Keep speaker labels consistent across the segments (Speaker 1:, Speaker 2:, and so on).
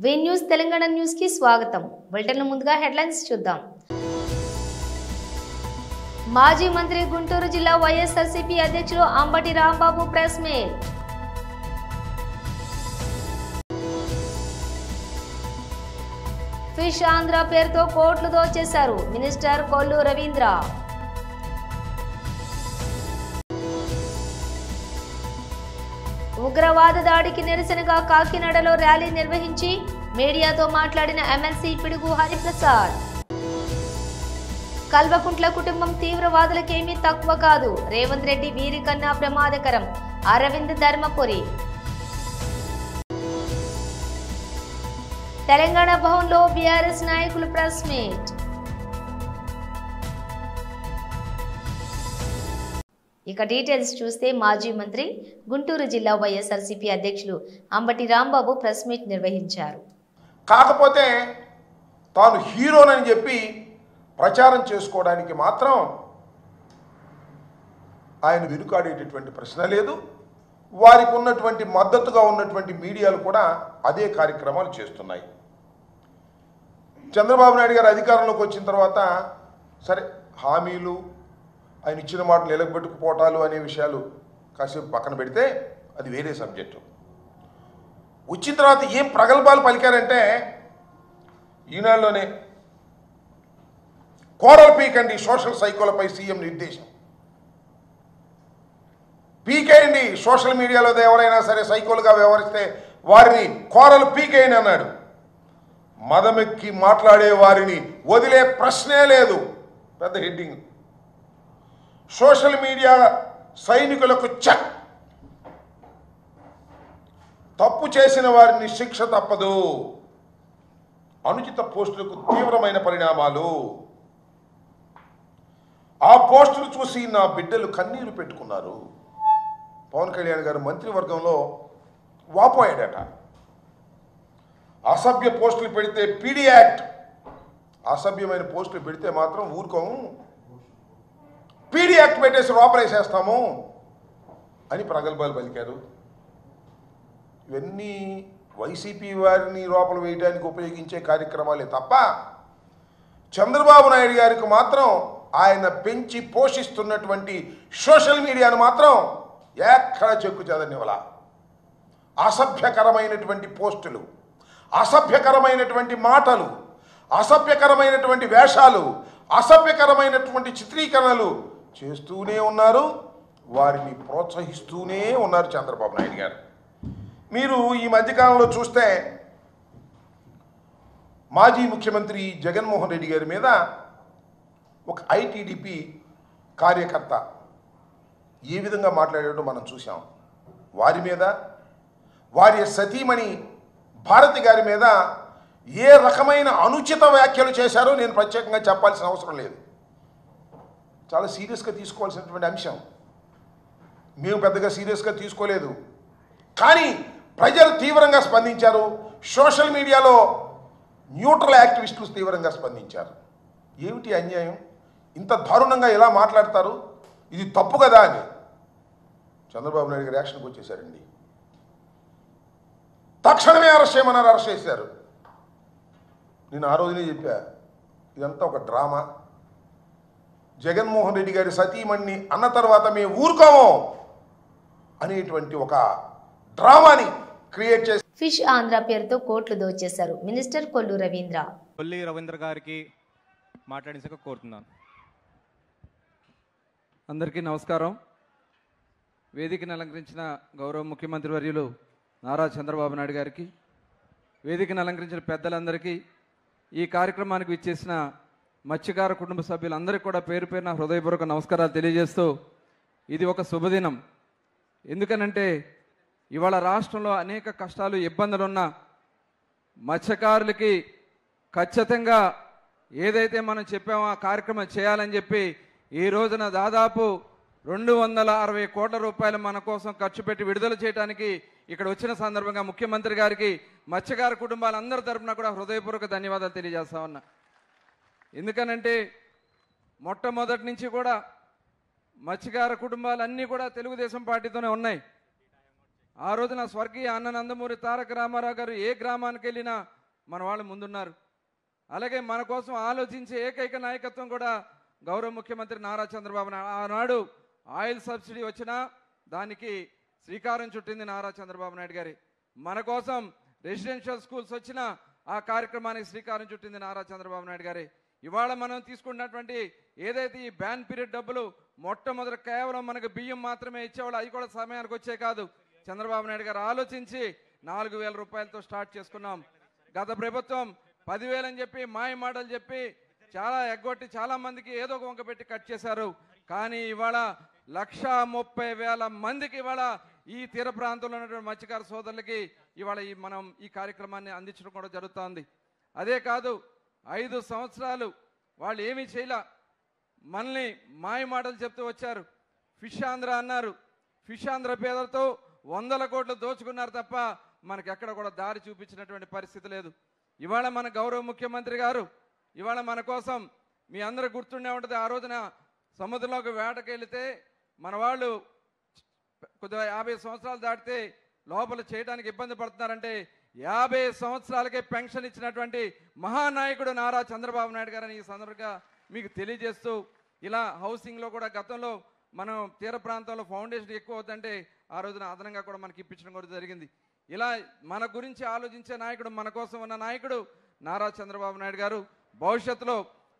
Speaker 1: వి news Telangana news కి స్వాగతం. Bulletin ముందుగా హెడ్లైన్స్ చూద్దాం. మాజీ మంత్రి గుంటూరు జిల్లా వైఎస్ఆర్సీపీ అధ్యక్షులు Ambati Rambabu press meet. Fish Andhra పేరుతో కోట్లు దోచేశారు మినిస్టర్ కొల్లు రవీంద్ర. ఉగ్రవాద దాడికి నిరసనగా కాకినాడలో ర్యాలీ నిర్వహించి మీడియాతో మాట్లాడిన ఎమ్మెల్సీ పిడుగు హరిప్రసాద్. కల్వకుంట్ల కుటుంబం తీవ్రవాదులకేమీ తక్కువ కాదు, రేవంత్ రెడ్డి వీరికన్నా ప్రమాదకరం, అరవింద్ ధర్మపురి. తెలంగాణ భవన్లో బీఆర్ఎస్ నాయకులు ప్రెస్ మీట్. ఇక డీటెయిల్స్ చూస్తే మాజీ మంత్రి గుంటూరు జిల్లా వైఎస్ఆర్సీపీ అధ్యక్షులు అంబటి రాంబాబు ప్రెస్ మీట్ నిర్వహించారు.
Speaker 2: కాకపోతే తాను హీరోనని చెప్పి ప్రచారం చేసుకోవడానికి మాత్రం ఆయన వెనుకాడేటటువంటి ప్రశ్న లేదు. వారికి ఉన్నటువంటి మద్దతుగా ఉన్నటువంటి మీడియాలు కూడా అదే కార్యక్రమాలు చేస్తున్నాయి. చంద్రబాబు నాయుడు గారు అధికారంలోకి వచ్చిన తర్వాత సరే హామీలు, ఆయన ఇచ్చిన మాటలు నిలబెట్టుకుపోవటాలు అనే విషయాలు కాసేపు పక్కన పెడితే అది వేరే సబ్జెక్టు. వచ్చిన తర్వాత ఏం ప్రగల్భాలు పలికారంటే ఈనాడులోనే కోరలు పీకండి సోషల్ సైకోలపై సీఎం నిర్దేశం. పీకేయండి, సోషల్ మీడియాలో ఎవరైనా సరే సైకోలుగా వ్యవహరిస్తే వారిని కోరలు పీకేయండి అన్నాడు. మదమెక్కి మాట్లాడే వారిని వదిలే ప్రశ్నే లేదు. పెద్ద హెడ్డింగ్. సోషల్ మీడియా సైనికులకు చెక్, తప్పు చేసిన వారిని శిక్ష తప్పదు, అనుచిత పోస్టులకు తీవ్రమైన పరిణామాలు. ఆ పోస్టులు చూసి నా బిడ్డలు కన్నీరు పెట్టుకున్నారు. పవన్ కళ్యాణ్ గారు మంత్రివర్గంలో వాపోయాడట. అసభ్య పోస్టులు పెడితే పీడీ యాక్ట్, అసభ్యమైన పోస్టులు పెడితే మాత్రం ఊరుకోము, పీడీ యాక్ట్ పెట్టేసి లోపలేసేస్తాము అని ప్రగల్భాలు పలికారు. ఇవన్నీ వైసీపీ వారిని లోపల వేయడానికి ఉపయోగించే కార్యక్రమాలే తప్ప చంద్రబాబు నాయుడు గారికి మాత్రం ఆయన పెంచి పోషిస్తున్నటువంటి సోషల్ మీడియాను మాత్రం ఎక్కడ చెక్కు చెదనివ్వాల. అసభ్యకరమైనటువంటి పోస్టులు, అసభ్యకరమైనటువంటి మాటలు, అసభ్యకరమైనటువంటి వేషాలు, అసభ్యకరమైనటువంటి చిత్రీకరణలు చేస్తూనే ఉన్నారు. వారిని ప్రోత్సహిస్తూనే ఉన్నారు చంద్రబాబు నాయుడు గారు. మీరు ఈ మధ్యకాలంలో చూస్తే మాజీ ముఖ్యమంత్రి జగన్మోహన్ రెడ్డి గారి మీద ఒక ఐటీడీపీ కార్యకర్త ఏ విధంగా మాట్లాడాడో మనం చూసాం. వారి మీద, వారి సతీమణి భారతి గారి మీద ఏ రకమైన అనుచిత వ్యాఖ్యలు చేశారో నేను ప్రత్యేకంగా చెప్పాల్సిన అవసరం లేదు. చాలా సీరియస్గా తీసుకోవాల్సినటువంటి అంశం. మేము పెద్దగా సీరియస్గా తీసుకోలేదు, కానీ ప్రజలు తీవ్రంగా స్పందించారు. సోషల్ మీడియాలో న్యూట్రల్ యాక్టివిస్టులు తీవ్రంగా స్పందించారు. ఏమిటి అన్యాయం, ఇంత దారుణంగా ఎలా మాట్లాడతారు, ఇది తప్పు కదా అని చంద్రబాబు నాయుడు గారు యాక్షన్కి వచ్చేసారండి. తక్షణమే అరెస్ట్ చేయమన్నారు, అరెస్ట్ చేశారు. నేను ఆ రోజునే చెప్పా, ఇదంతా ఒక డ్రామా. జగన్మోహన్ రెడ్డి గారి సతీమణిని అన్న తర్వాత మేము ఊరుకోము అనేటువంటి ఒక డ్రామాని క్రియేట్ చేసి
Speaker 1: ఫిష్ ఆంధ్ర పేరుతో కోట్లు దోచేశారు మినిస్టర్ కొల్లు రవీంద్ర.
Speaker 3: కొల్లి రవీంద్ర గారికి మాట్లాడించక కోరుతున్నాను.
Speaker 4: అందరికీ నమస్కారం. వేదికను అలంకరించిన గౌరవ ముఖ్యమంత్రి వర్యులు నారా చంద్రబాబు నాయుడు గారికి, వేదికను అలంకరించిన పెద్దలందరికీ, ఈ కార్యక్రమానికి విచ్చేసిన మత్స్యకార కుటుంబ సభ్యులందరికీ కూడా పేరు పేరున హృదయపూర్వక నమస్కారాలు తెలియజేస్తూ, ఇది ఒక శుభదినం. ఎందుకనంటే ఇవాళ రాష్ట్రంలో అనేక కష్టాలు, ఇబ్బందులున్న మత్స్యకారులకి ఖచ్చితంగా ఏదైతే మనం చెప్పామో ఆ కార్యక్రమం చేయాలని చెప్పి ఈ రోజున దాదాపు 260 కోట్ల రూపాయలు మన కోసం ఖర్చు పెట్టి విడుదల చేయడానికి ఇక్కడ వచ్చిన సందర్భంగా ముఖ్యమంత్రి గారికి మత్స్యకార కుటుంబాలందరి తరఫున కూడా హృదయపూర్వక ధన్యవాదాలు తెలియజేస్తా ఉన్నా. ఎందుకనంటే మొట్టమొదటి నుంచి కూడా మత్స్యకార కుటుంబాలన్నీ కూడా తెలుగుదేశం పార్టీతోనే ఉన్నాయి. ఆ రోజున స్వర్గీయ అన్న నందమూరి తారక రామారావు గారు ఏ గ్రామానికి వెళ్ళినా మన వాళ్ళు ముందున్నారు. అలాగే మన కోసం ఆలోచించే ఏకైక నాయకత్వం కూడా గౌరవ ముఖ్యమంత్రి నారా చంద్రబాబు నాయుడు. ఆనాడు ఆయిల్ సబ్సిడీ వచ్చినా దానికి శ్రీకారం చుట్టింది నారా చంద్రబాబు నాయుడు గారి. మన కోసం రెసిడెన్షియల్ స్కూల్స్ వచ్చినా ఆ కార్యక్రమానికి శ్రీకారం చుట్టింది నారా చంద్రబాబు నాయుడు గారి. ఇవాళ మనం తీసుకున్నటువంటి ఏదైతే ఈ బ్యాన్ పీరియడ్ డబ్బులు మొట్టమొదటి కేవలం మనకు బియ్యం మాత్రమే ఇచ్చేవాళ్ళు, అవి కూడా సమయానికి వచ్చే కాదు. చంద్రబాబు నాయుడు గారు ఆలోచించి 4,000 రూపాయలతో స్టార్ట్ చేసుకున్నాం. గత ప్రభుత్వం 10,000 అని చెప్పి మాయ మాటలు చెప్పి చాలా ఎగ్గొట్టి చాలా మందికి ఏదో ఒక వంక పెట్టి కట్ చేశారు. కానీ ఇవాళ 1,30,000 మందికి ఇవాళ ఈ తీర ప్రాంతంలో ఉన్నటువంటి మత్స్యకార సోదరులకి ఇవాళ మనం ఈ కార్యక్రమాన్ని అందించడం కూడా జరుగుతోంది. అదే కాదు, 5 సంవత్సరాలు వాళ్ళు ఏమీ చేయలే, మనల్ని మాయ మాటలు చెప్తూ వచ్చారు. ఫిష్ ఆంధ్ర అన్నారు. ఫిష్ ఆంధ్ర పేదలతో 100 కోట్లు దోచుకున్నారు తప్ప మనకి ఎక్కడ కూడా దారి చూపించినటువంటి పరిస్థితి లేదు. ఇవాళ మన గౌరవ ముఖ్యమంత్రి గారు ఇవాళ మన కోసం మీ అందరూ గుర్తుండే ఉంటుంది, ఆ రోజున సముద్రంలోకి వేటకి వెళితే మన వాళ్ళు కొద్దిగా 50 సంవత్సరాలు దాటితే లోపల చేయడానికి ఇబ్బంది పడుతున్నారంటే 50 సంవత్సరాలకే పెన్షన్ ఇచ్చినటువంటి మహానాయకుడు నారా చంద్రబాబు నాయుడు గారని ఈ సందర్భంగా మీకు తెలియజేస్తూ, ఇలా హౌసింగ్లో కూడా గతంలో మనం తీర ప్రాంతంలో ఫౌండేషన్ ఎక్కువ అవుతుందంటే ఆ రోజున అదనంగా కూడా మనకి ఇప్పించడం కూడా జరిగింది. ఇలా మన గురించి ఆలోచించే నాయకుడు, మన కోసం ఉన్న నాయకుడు నారా చంద్రబాబు నాయుడు గారు. భవిష్యత్తులో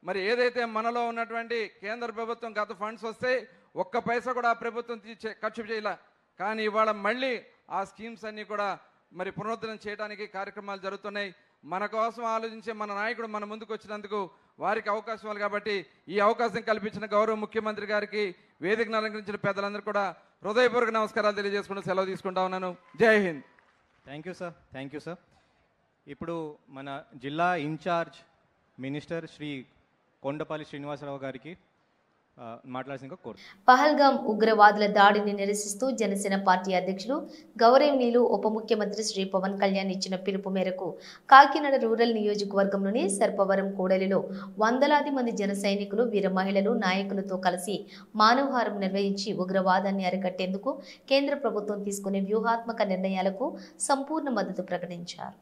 Speaker 4: మరి ఏదైతే మనలో ఉన్నటువంటి కేంద్ర ప్రభుత్వం గత ఫండ్స్ వస్తే ఒక్క పైసా కూడా ఆ ప్రభుత్వం ఖర్చు చేయాల, కానీ ఇవాళ మళ్ళీ ఆ స్కీమ్స్ అన్నీ కూడా మరి పునరుద్ధరణ చేయడానికి కార్యక్రమాలు జరుగుతున్నాయి. మన కోసం ఆలోచించే మన నాయకుడు మన ముందుకు వచ్చినందుకు వారికి అవకాశం ఇవ్వాలి. కాబట్టి ఈ అవకాశం కల్పించిన గౌరవ ముఖ్యమంత్రి గారికి, వేదికను అలంకరించిన పెద్దలందరూ కూడా హృదయపూర్వక నమస్కారాలు తెలియజేసుకుంటూ సెలవు తీసుకుంటా ఉన్నాను. జై హింద్.
Speaker 3: Thank you sir. ఇప్పుడు మన జిల్లా ఇన్ఛార్జ్ మినిస్టర్ శ్రీ కొండపల్లి శ్రీనివాసరావు గారికి మాట్లాడాల్సిందిగా కోరుతున్నాను.
Speaker 1: పహల్గాం ఉగ్రవాదుల దాడిని నిరసిస్తూ జనసేన పార్టీ అధ్యక్షులు గౌరవనీయులు ఉప ముఖ్యమంత్రి శ్రీ పవన్ కళ్యాణ్ ఇచ్చిన పిలుపు మేరకు కాకినాడ రూరల్ నియోజకవర్గంలోని సర్పవరం కూడలిలో వందలాది మంది జన సైనికులు, వీర మహిళలు, నాయకులతో కలిసి మానవహారం నిర్వహించి ఉగ్రవాదాన్ని అరికట్టేందుకు కేంద్ర ప్రభుత్వం తీసుకునే వ్యూహాత్మక నిర్ణయాలకు సంపూర్ణ మద్దతు ప్రకటించారు.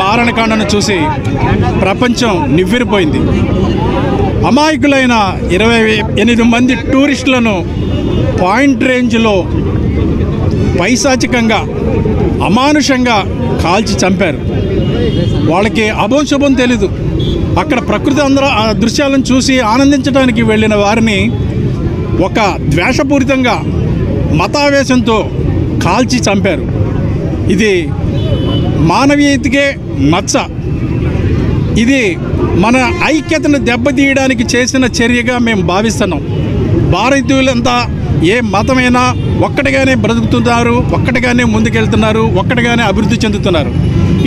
Speaker 5: మారణకాండను చూసి ప్రపంచం నివ్వెరపోయింది. అమాయకులైన 28 మంది టూరిస్టులను పాయింట్ రేంజ్లో పైశాచికంగా అమానుషంగా కాల్చి చంపారు. వాళ్ళకి అభం శుభం తెలీదు. అక్కడ ప్రకృతి అందరూ ఆ దృశ్యాలను చూసి ఆనందించడానికి వెళ్ళిన వారిని ఒక ద్వేషపూరితంగా మతావేశంతో కాల్చి చంపారు. ఇది మానవీయతకే మచ్చ. ఇది మన ఐక్యతను దెబ్బతీయడానికి చేసిన చర్యగా మేము భావిస్తున్నాం. భారతీయులంతా ఏ మతమైనా ఒక్కటిగానే బ్రతుకుతున్నారు, ఒక్కటిగానే ముందుకెళ్తున్నారు, ఒక్కటిగానే అభివృద్ధి చెందుతున్నారు.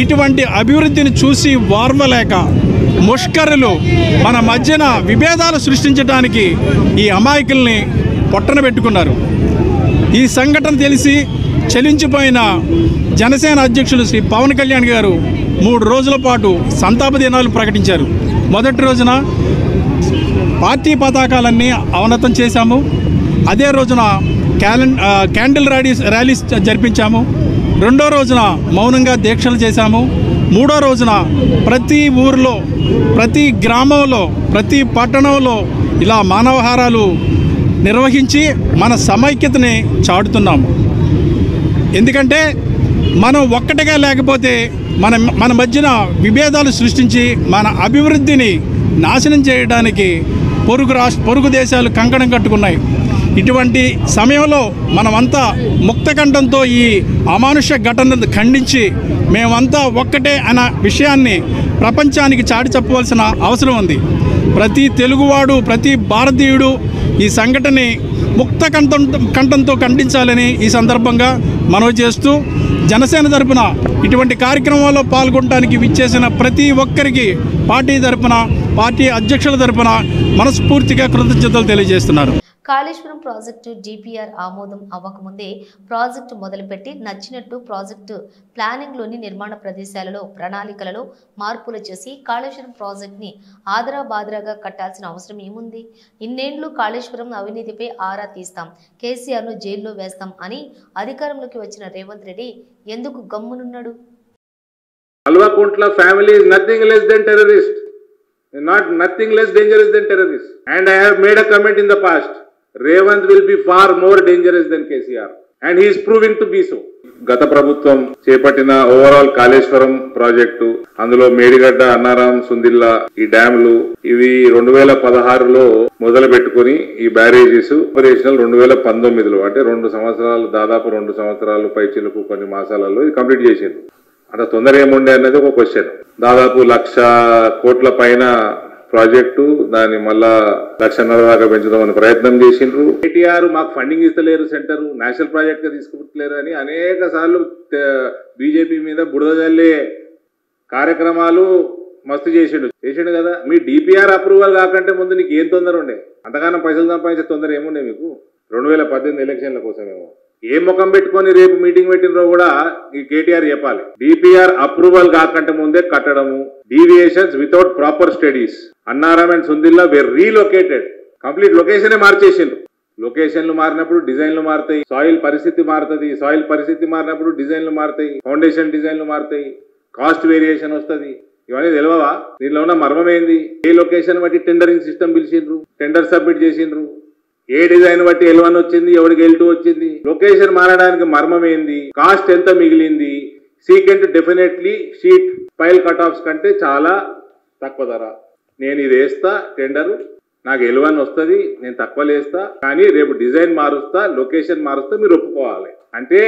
Speaker 5: ఇటువంటి అభివృద్ధిని చూసి వార్వలేక ముష్కరులు మన మధ్యన విభేదాలు సృష్టించడానికి ఈ అమాయకుల్ని పొట్టన పెట్టుకున్నారు. ఈ సంఘటన తెలిసి చలించిపోయిన జనసేన అధ్యక్షులు శ్రీ పవన్ కళ్యాణ్ గారు 3 రోజుల పాటు సంతాప దినాలు ప్రకటించారు. మొదటి రోజున పార్టీ పతాకాలన్నీ అవనతం చేశాము. అదే రోజున క్యాండిల్ ర్యాలీస్ జరిపించాము. రెండో రోజున మౌనంగా దీక్షలు చేశాము. మూడో రోజున ప్రతి ఊరిలో, ప్రతి గ్రామంలో, ప్రతి పట్టణంలో ఇలా మానవహారాలు నిర్వహించి మన సమైక్యతని చాటుతున్నాము. ఎందుకంటే మనం ఒక్కటిగా లేకపోతే మన మధ్యన విభేదాలు సృష్టించి మన అభివృద్ధిని నాశనం చేయడానికి పొరుగు దేశాలు కంకణం కట్టుకున్నాయి. ఇటువంటి సమయంలో మనమంతా ముక్తకంఠంతో ఈ అమానుష్య ఘటనను ఖండించి మేమంతా ఒక్కటే అన్న విషయాన్ని ప్రపంచానికి చాటి చెప్పవలసిన అవసరం ఉంది. ప్రతి తెలుగువాడు, ప్రతి భారతీయుడు ఈ సంఘటనని ముక్త కంఠంతో ఖండించాలని ఈ సందర్భంగా మనవి చేస్తూ, జనసేన తరపున ఇటువంటి కార్యక్రమాల్లో పాల్గొనడానికి విచ్చేసిన ప్రతి ఒక్కరికి పార్టీ తరపున, పార్టీ అధ్యక్షుల తరపున మనస్ఫూర్తిగా కృతజ్ఞతలు తెలియజేస్తున్నారు.
Speaker 1: కాళేశ్వరం ప్రాజెక్టు డిపిఆర్ ఆమోదం అవ్వకముందే ప్రాజెక్టు మొదలుపెట్టి నచ్చినట్టు ప్రాజెక్టు ప్లానింగ్లోని నిర్మాణ ప్రదేశాలలో ప్రణాళికలలో మార్పులు చేసి కాళేశ్వరం ప్రాజెక్టుని ఆదరాబాదరాగా కట్టాల్సిన అవసరం ఏముంది? ఇన్నేళ్లు కాళేశ్వరం అవినీతిపై ఆరా తీస్తాం, కేసీఆర్ను జైల్లో వేస్తాం అని అధికారంలోకి వచ్చిన రేవంత్ రెడ్డి ఎందుకు గమ్మునున్నాడు?
Speaker 6: Alvakuntla family is nothing less than terrorist, not nothing less dangerous than terrorist. And I have made a comment in the past. Revant will be far more dangerous than KCR, and he is proving to be so. గత ప్రభుత్వం చేపట్టిన overall Kaleshwaram project, అందులో మేడిగడ్డ, అన్నారం, సుందిల్లా ఈ డ్యాములు ఇవి 2016లో మొదలు పెట్టుకుని ఈ బ్యారేజెస్ ఆపరేషనల్ 2019లో, అంటే 2 సంవత్సరాలు, దాదాపు 2 సంవత్సరాలు పైచిలకు కొన్ని మాసాలలో ఇది కంప్లీట్ చేసింది. అంత తొందర ఏముండే అన్నది ఒక క్వశ్చన్. దాదాపు 1,00,000 కోట్ల పైన ప్రాజెక్టు, దాన్ని మళ్ళా 1,50,000 దాకా పెంచుదామని ప్రయత్నం చేసిండ్రు. కేటీఆర్ మాకు ఫండింగ్ ఇస్తలేరు, సెంటర్ నేషనల్ ప్రాజెక్ట్ గా తీసుకుంటలేరు అని అనేక సార్లు బీజేపీ మీద బురద జల్లే కార్యక్రమాలు మస్తు చేసిండు కదా. మీ డిపిఆర్ అప్రూవల్ కాకంటే ముందు నీకు ఏం తొందర ఉండే? అంతగానో పైసలు సంపాదించే తొందర ఏముండే మీకు? 2018 ఎలక్షన్ల కోసమేమో. ఏ ముఖం పెట్టుకొని రేపు మీటింగ్ పెట్టినరో కూడా ఈ కేటీఆర్ చెప్పాలి. డిపిఆర్ అప్రూవల్ కాకంటే ముందే కట్టడము, deviations without proper studies. Annaram and Sundilla were relocated, complete లొకేషనే మార్చేసిండ్రు. లొకేషన్లు మారినప్పుడు డిజైన్లు మారుతాయి, సాయిల్ పరిస్థితి మారుతుంది, సాయిల్ పరిస్థితి మారినప్పుడు డిజైన్లు మారుతాయి, ఫౌండేషన్ డిజైన్లు మారుతాయి, కాస్ట్ వేరియేషన్ వస్తుంది. ఇవన్నీ తెలియవా? దీనిలో ఉన్న మర్మం ఏంది? ఏ లొకేషన్ బట్టి టెండరింగ్ సిస్టమ్ పిలిచిండ్రు, టెండర్ సబ్మిట్ చేసిండ్రు, ఏ డిజైన్ బట్టి L1 వచ్చింది, ఎవరికి L2 వచ్చింది, లొకేషన్ మారడానికి మర్మం ఏంది, కాస్ట్ ఎంత మిగిలింది, secant definitely sheet file cut offs కంటే చాలా తక్కువ ధర, నేను ఇది వేస్తా టెండరు, నాకు L1 వస్తుంది, నేను తక్కువ వేస్తా, కానీ రేపు డిజైన్ మారుస్తా, లొకేషన్ మారుస్తా, మీరు ఒప్పుకోవాలి. అంటే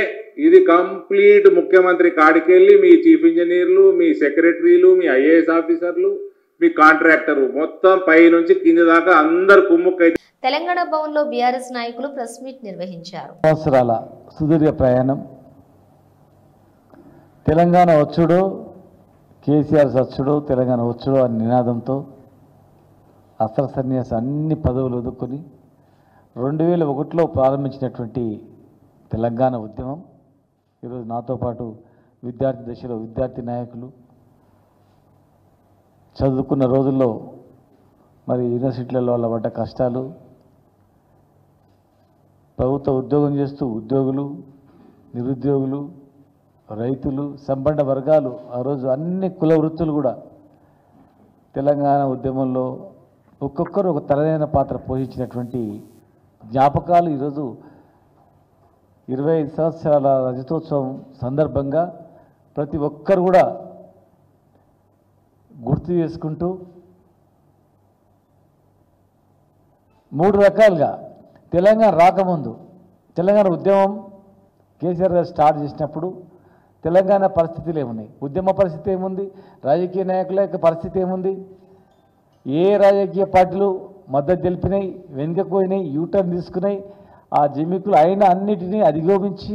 Speaker 6: ఇది కంప్లీట్ ముఖ్యమంత్రి కాడికెళ్ళి మీ చీఫ్ ఇంజనీర్లు, మీ సెక్రటరీలు, మీ IAS ఆఫీసర్లు, మీ కాంట్రాక్టరు మొత్తం పై నుంచి కింద దాకా అందరు కుమ్ముక్కైతే.
Speaker 1: తెలంగాణ భవన్లో బీఆర్ఎస్ నాయకులు ప్రెస్ మీట్ నిర్వహించారు.
Speaker 7: సంవత్సరాల సుదీర్ఘ ప్రయాణం, తెలంగాణ వచ్చుడు, కేసీఆర్ సచ్చుడు, తెలంగాణ వచ్చుడు అనే నినాదంతో అస్త్ర సన్యాసం అన్ని పదవులు వదులుకొని 2001లో ప్రారంభించినటువంటి తెలంగాణ ఉద్యమం ఈరోజు నాతో పాటు విద్యార్థి దశలో విద్యార్థి నాయకులు, చదువుకున్న రోజుల్లో మరి యూనివర్సిటీలలో వాళ్ళ పడ్డ కష్టాలు, ప్రభుత్వ ఉద్యోగం చేస్తూ ఉద్యోగులు, నిరుద్యోగులు, రైతులు, సంపన్న వర్గాలు, ఆ రోజు అన్ని కుల వృత్తులు కూడా తెలంగాణ ఉద్యమంలో ఒక్కొక్కరు ఒక తనదైన పాత్ర పోషించినటువంటి జ్ఞాపకాలు ఈరోజు 25 సంవత్సరాల రజతోత్సవం సందర్భంగా ప్రతి ఒక్కరు కూడా గుర్తు చేసుకుంటూ 3 రకాలుగా తెలంగాణ రాకముందు, తెలంగాణ ఉద్యమం కేసీఆర్ గారు స్టార్ట్ చేసినప్పుడు తెలంగాణ పరిస్థితులు ఏమున్నాయి, ఉద్యమ పరిస్థితి ఏముంది, రాజకీయ నాయకుల యొక్క పరిస్థితి ఏముంది, ఏ రాజకీయ పార్టీలు మద్దతు తెలిపినాయి, వెనుకపోయినాయి, యూటర్న్ తీసుకున్నాయి, ఆ జిమ్మికులు అయిన అన్నిటినీ అధిగమించి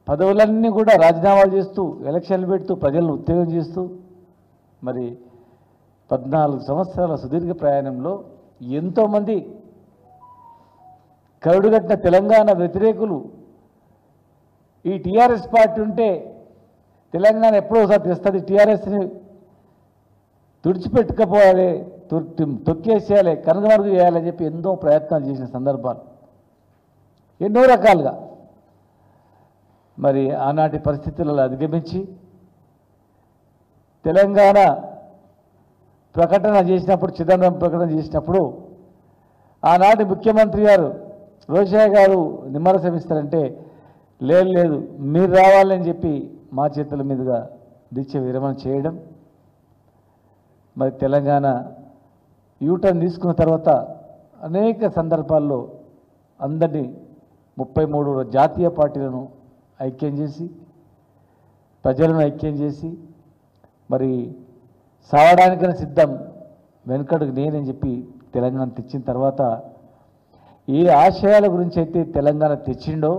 Speaker 7: పదవులన్నీ కూడా రాజీనామాలు చేస్తూ, ఎలక్షన్లు పెడుతూ, ప్రజలను ఉత్తేజం చేస్తూ మరి 14 సంవత్సరాల సుదీర్ఘ ప్రయాణంలో ఎంతోమంది కరుడుగట్టిన తెలంగాణ వ్యతిరేకులు ఈ టీఆర్ఎస్ పార్టీ ఉంటే తెలంగాణ ఎప్పుడో ఒకసారి తెస్తుంది, టీఆర్ఎస్ని తుడిచిపెట్టుకపోవాలి, తొక్కేసేయాలి, కనుగమరుగు చేయాలని చెప్పి ఎన్నో ప్రయత్నాలు చేసిన సందర్భాలు ఎన్నో రకాలుగా మరి ఆనాటి పరిస్థితులలో అధిగమించి తెలంగాణ ప్రకటన చేసినప్పుడు, చిదంబరం ప్రకటన చేసినప్పుడు ఆనాటి ముఖ్యమంత్రి గారు రోషయ్య గారు నిమ్మరసం ఇస్తారంటే లేదు మీరు రావాలని చెప్పి మా చేతుల మీదుగా దీక్ష విరమణ చేయడం, మరి తెలంగాణ యూటర్న్ తీసుకున్న తర్వాత అనేక సందర్భాల్లో అందరినీ 33 జాతీయ పార్టీలను ఐక్యం చేసి, ప్రజలను ఐక్యం చేసి మరి సావడానికైనా సిద్ధం, వెనుకడుగు నేనని చెప్పి తెలంగాణ తెచ్చిన తర్వాత ఏ ఆశయాల గురించి అయితే తెలంగాణ తెచ్చిండో,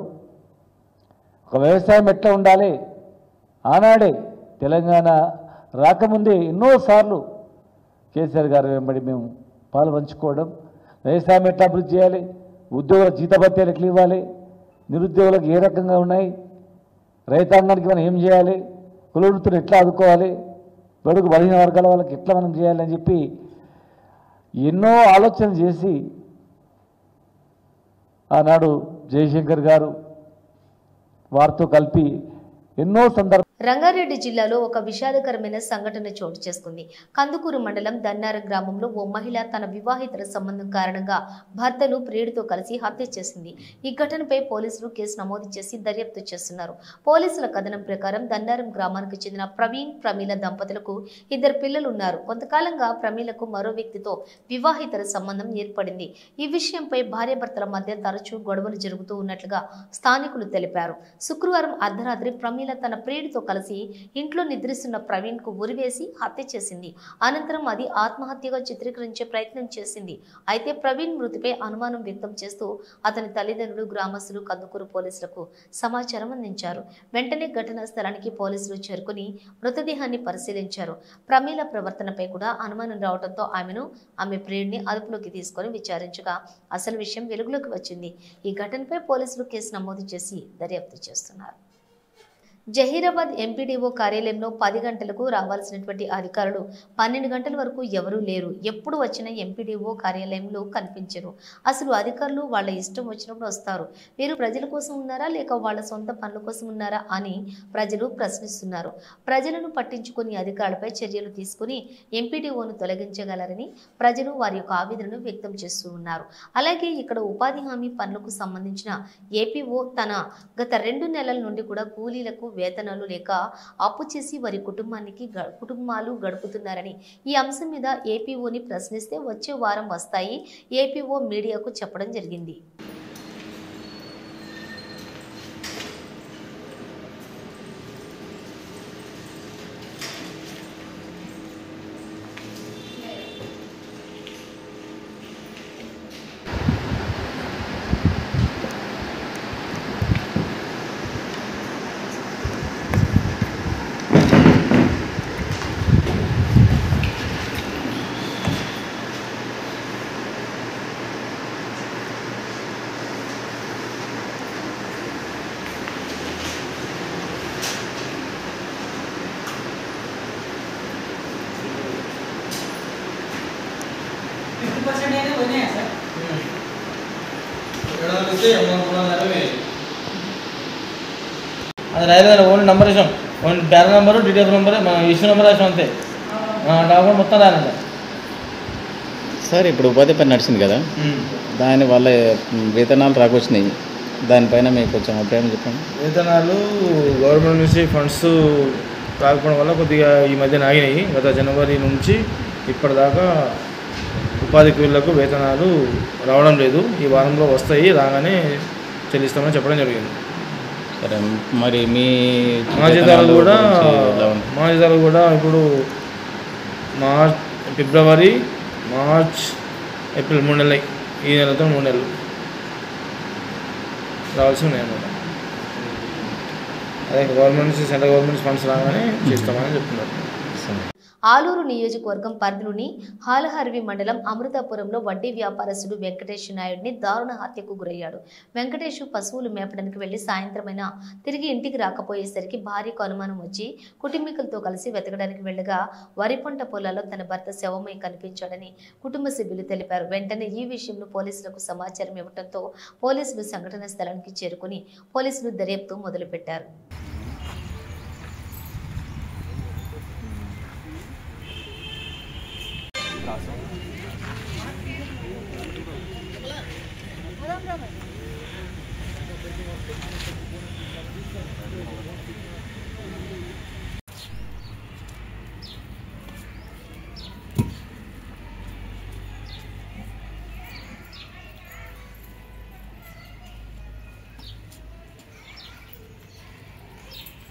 Speaker 7: ఒక వ్యవసాయం ఎట్లా ఉండాలి ఆనాడే తెలంగాణ రాకముందే ఎన్నోసార్లు కేసీఆర్ గారు వెంబడి మేము పాలు పంచుకోవడం, వ్యవసాయం ఎట్లా అభివృద్ధి చేయాలి, ఉద్యోగుల జీతభత్యాలు ఎట్లా ఇవ్వాలి, నిరుద్యోగులకు ఏ రకంగా ఉన్నాయి, రైతాంగానికి మనం ఏం చేయాలి, కుల వృత్తులు ఎట్లా ఆదుకోవాలి, బడుగు బలహీన వర్గాల వాళ్ళకి ఎట్లా మనం చేయాలి అని చెప్పి ఎన్నో ఆలోచనలు చేసి ఆనాడు జయశంకర్ గారు వారితో కలిపి ఎన్నో సందర్భాలు.
Speaker 1: రంగారెడ్డి జిల్లాలో ఒక విషాదకరమైన సంఘటన చోటు చేసుకుంది. కందుకూరు మండలం దన్నారం గ్రామంలో ఓ మహిళ తన వివాహితర సంబంధం కారణంగా భర్తను ప్రియుడితో కలిసి హత్య చేసింది. ఈ ఘటనపై పోలీసులు కేసు నమోదు చేసి దర్యాప్తు చేస్తున్నారు. పోలీసుల కథనం ప్రకారం దన్నారం గ్రామానికి చెందిన ప్రవీణ్, ప్రమీల దంపతులకు 2 పిల్లలు ఉన్నారు. కొంతకాలంగా ప్రమీలకు మరో వ్యక్తితో వివాహితర సంబంధం ఏర్పడింది. ఈ విషయంపై భార్యాభర్తల మధ్య తరచూ గొడవలు జరుగుతూ ఉన్నట్లుగా స్థానికులు తెలిపారు. శుక్రవారం అర్ధరాత్రి ప్రమీల తన ప్రియుడితో కలిసి ఇంట్లో నిద్రిస్తున్న ప్రవీణ్ కు ఉరివేసి హత్య చేసింది. అనంతరం అది ఆత్మహత్యగా చిత్రీకరించే ప్రయత్నం చేసింది. అయితే ప్రవీణ్ మృతిపై అనుమానం వ్యక్తం చేస్తూ అతని తల్లిదండ్రులు, గ్రామస్తులు కందుకూరు పోలీసులకు సమాచారం అందించారు. వెంటనే ఘటనా స్థలానికి పోలీసులు చేరుకుని మృతదేహాన్ని పరిశీలించారు. ప్రమీల ప్రవర్తనపై కూడా అనుమానం రావడంతో ఆమె ప్రియుడిని అదుపులోకి తీసుకుని విచారించగా అసలు విషయం వెలుగులోకి వచ్చింది. ఈ ఘటనపై పోలీసులు కేసు నమోదు చేసి దర్యాప్తు చేస్తున్నారు. జహీరాబాద్ ఎంపీడీఓ కార్యాలయంలో 10 గంటలకు రావాల్సినటువంటి అధికారులు 12 గంటల వరకు ఎవరూ లేరు. ఎప్పుడు వచ్చినా ఎంపీడీఓ కార్యాలయంలో కనిపించరు. అసలు అధికారులు వాళ్ళ ఇష్టం వచ్చినప్పుడు వస్తారు. వీరు ప్రజల కోసం ఉన్నారా లేక వాళ్ళ సొంత పనుల కోసం ఉన్నారా అని ప్రజలు ప్రశ్నిస్తున్నారు. ప్రజలను పట్టించుకుని అధికారులపై చర్యలు తీసుకుని ఎంపీడీఓను తొలగించగలరని ప్రజలు వారి యొక్క ఆవేదనను వ్యక్తం చేస్తూ ఉన్నారు. అలాగే ఇక్కడ ఉపాధి హామీ పనులకు సంబంధించిన ఏపీఓ తన గత 2 నెలల నుండి కూడా కూలీలకు వేతనాలు లేక అప్పు చేసి వారి కుటుంబాలు గడుపుతున్నారని ఈ అంశం మీద ఏపీఓని ప్రశ్నిస్తే వచ్చే వారం వస్తాయి ఏపీఓ మీడియాకు చెప్పడం జరిగింది.
Speaker 8: అది రైల్వే ఓన్లీ నెంబర్ ఇచ్చాం, only ban number, DTF number, issue number వేసాం అంతే. డాక్యుమెంట్ మొత్తం రాలేదు
Speaker 9: సార్. ఇప్పుడు ఉపాధి పని నడిచింది కదా, దానివల్ల వేతనాలు రాకొచ్చినాయి. దానిపైన మీకు కొంచెం అభిప్రాయం చెప్పండి.
Speaker 8: వేతనాలు గవర్నమెంట్ నుంచి ఫండ్స్ రాకపోవడం వల్ల కొద్దిగా ఈ మధ్యన ఆగినాయి. గత జనవరి నుంచి ఇప్పటిదాకా ఉపాధి కూలీలకు వేతనాలు రావడం లేదు. ఈ వారంలో వస్తాయి, రాగానే చెల్లిస్తామని చెప్పడం జరిగింది.
Speaker 9: సరే, మరి మీ
Speaker 8: మా జీతాలు కూడా ఇప్పుడు ఫిబ్రవరి, మార్చ్, ఏప్రిల్ 3 నెలలు, ఈ నెలతో 3 నెలలు రావాల్సి ఉన్నాయి అన్నమాట. అదే గవర్నమెంట్ నుంచి, సెంట్రల్ గవర్నమెంట్ ఫండ్స్ రాగానే చేస్తామని చెప్తున్నారు.
Speaker 1: ఆలూరు నియోజకవర్గం పరిధిలోని హాలహర్వి మండలం అమృతాపురంలో వడ్డీ వ్యాపారస్తుడు వెంకటేష్ నాయుడిని దారుణ హత్యకు గురయ్యాడు. వెంకటేష్ పశువులు మేపడానికి వెళ్లి సాయంత్రమైనా తిరిగి ఇంటికి రాకపోయేసరికి భార్యకు అనుమానం వచ్చి కుటుంబీకులతో కలిసి వెతకడానికి వెళ్లగా వరి పంట పొలాల్లో తన భర్త శవమై కనిపించాడని కుటుంబ సభ్యులు తెలిపారు. వెంటనే ఈ విషయంలో పోలీసులకు సమాచారం ఇవ్వడంతో పోలీసులు సంఘటన స్థలానికి చేరుకుని పోలీసులు దర్యాప్తు మొదలుపెట్టారు.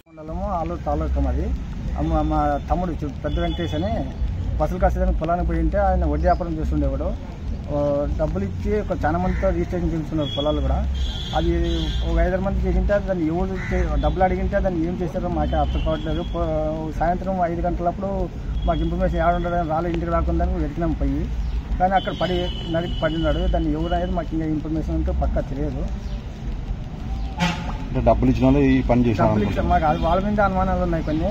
Speaker 10: మండలము ఆలూరు తాలూకా అది. మా తమ్ముడు పెద్ద వెంకటేష్ అని బస్సులు కాసేదానికి పొలానికి పోయి ఉంటే ఆయన వడ్డీ వ్యాపారం చేస్తుండేవాడు. డబ్బులు ఇచ్చి చాలా మందితో రిజిస్ట్రేషన్ చేస్తున్నారు పొలాలు కూడా. అది ఒక 5 మంది చేసింటే దాన్ని ఎవరు డబ్బులు అడిగింటే దాన్ని ఏం చేస్తారో మాకే అర్థం కావట్లేదు. సాయంత్రం 5 గంటలప్పుడు మాకు ఇన్ఫర్మేషన్ ఏడుండదని రాలేదు, ఇంటికి రాకుండా వెతికినాం పోయి. కానీ అక్కడ నరికి పడినాడు. దాన్ని ఎవరు అనేది మాకు ఇంకా ఇన్ఫర్మేషన్ ఉంటే పక్కా తెలియదు.
Speaker 11: డబ్బులు ఇచ్చిన వాళ్ళు ఈ పని చేసిన
Speaker 10: మాకు వాళ్ళ మీద అనుమానాలు ఉన్నాయి కొన్ని.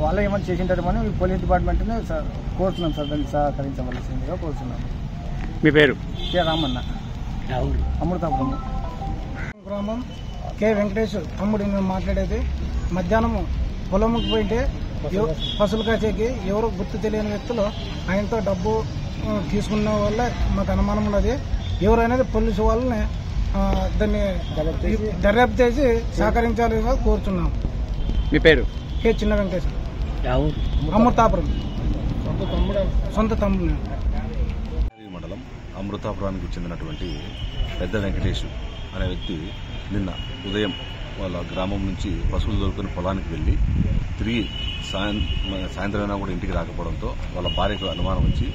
Speaker 10: వాళ్ళు ఏమైనా చేసింటారేమని పోలీస్ డిపార్ట్మెంట్ని కోరుతున్నాం సార్, దాన్ని సహకరించవలసిందిగా కోరుతున్నాం.
Speaker 11: మీ పేరు?
Speaker 10: కే రామన్న, అమృతాపురం గ్రామం. కే వెంకటేష్ తమ్ముడు మేము మాట్లాడేది. మధ్యాహ్నం పొలంకి పోయింటే పశువులు కాసేకి ఎవరు గుర్తు తెలియని వ్యక్తులు ఆయనతో డబ్బు తీసుకున్న వల్ల మాకు అనుమానం ఉన్నది. ఎవరైనా పోలీసు వాళ్ళని దాన్ని దర్యాప్తు చేసి సహకరించాలిగా కోరుతున్నాం.
Speaker 11: మీ పేరు?
Speaker 10: కే చిన్న వెంకటేశ్వర, అమృతాపురం, సొంత తమ్ముడు.
Speaker 12: మండలం అమృతాపురానికి చెందినటువంటి పెద్ద వెంకటేష్ అనే వ్యక్తి నిన్న ఉదయం వాళ్ళ గ్రామం నుంచి పశువులు దొరుకుని పొలానికి వెళ్ళి తిరిగి సాయంత్రం కూడా ఇంటికి రాకపోవడంతో వాళ్ళ భార్యకు అనుమానం వచ్చి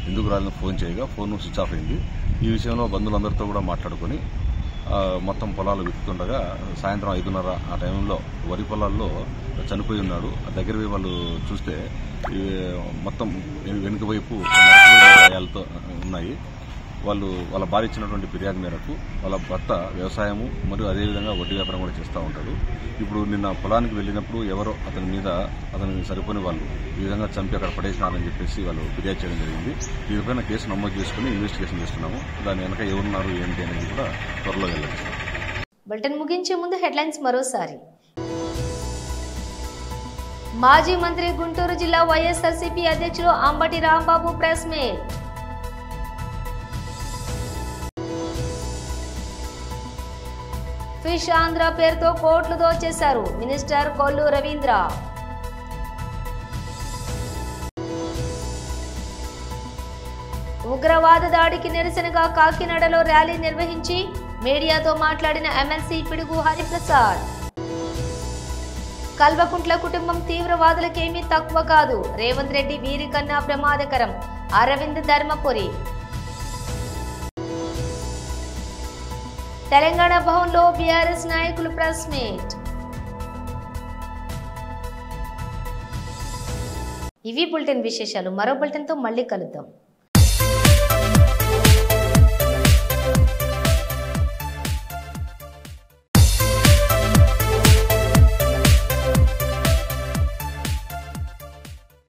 Speaker 12: ఎందుకు రాలని ఫోన్ చేయగా ఫోన్ స్విచ్ ఆఫ్ అయింది. ఈ విషయంలో బంధువులందరితో కూడా మాట్లాడుకొని మొత్తం పొలాలు వెతుకుతుండగా సాయంత్రం 5:30 ఆ టైంలో వరి పొలాల్లో చనిపోయి ఉన్నాడు. ఆ దగ్గర వాళ్ళు చూస్తే మొత్తం వెనుక వైపు గాయాలతో ఉన్నాయి. వాళ్ళ భార్య ఇచ్చినటువంటి ఫిర్యాదు మేరకు వాళ్ళ భర్త వ్యవసాయము మరియు అదేవిధంగా వడ్డీ వ్యాపారం కూడా చేస్తూ ఉంటాడు. ఇప్పుడు నిన్న పొలానికి వెళ్ళినప్పుడు ఎవరో అతనికి సరిపోని వాళ్ళు ఈ విధంగా చంపి అక్కడ పడేసినారని చెప్పేసి వాళ్ళు ఫిర్యాదు చేయడం జరిగింది. దీనిపైన కేసు నమోదు చేసుకుని ఇన్వెస్టిగేషన్ చేస్తున్నాము. దాని వెనక ఎవరున్నారు ఏంటి అనేది కూడా త్వరలో వెళ్ళచ్చు.
Speaker 1: బులెటిన్ ముగించే ముందు హెడ్లైన్స్ మరోసారి. మాజీ మంత్రి గుంటూరు జిల్లా వైఎస్ఆర్సీపీ అధ్యక్షులు Ambati Rambabu press meet. Fish Andhra పేరుతో కోట్లు దోచేశారు మినిస్టర్ కొల్లు రవీంద్ర. ఉగ్రవాద దాడికి నిరసనగా కాకినాడలో ర్యాలీ నిర్వహించి మీడియాతో మాట్లాడిన ఎమ్మెల్సీ పిడుగు హరిప్రసాద్. కల్వకుంట్ల కుటుంబం తీవ్రవాదులకేమీ తక్కువ కాదు, రేవంత్ రెడ్డి వీరికన్నా ప్రమాదకరం, అరవింద్ ధర్మపురి. తెలంగాణ భవన్లో బీఆర్ఎస్ నాయకులు ప్రెస్ మీట్. ఇవి బులెటిన్ విశేషాలు. మరో బులెటిన్తో మళ్ళీ కలుద్దాం.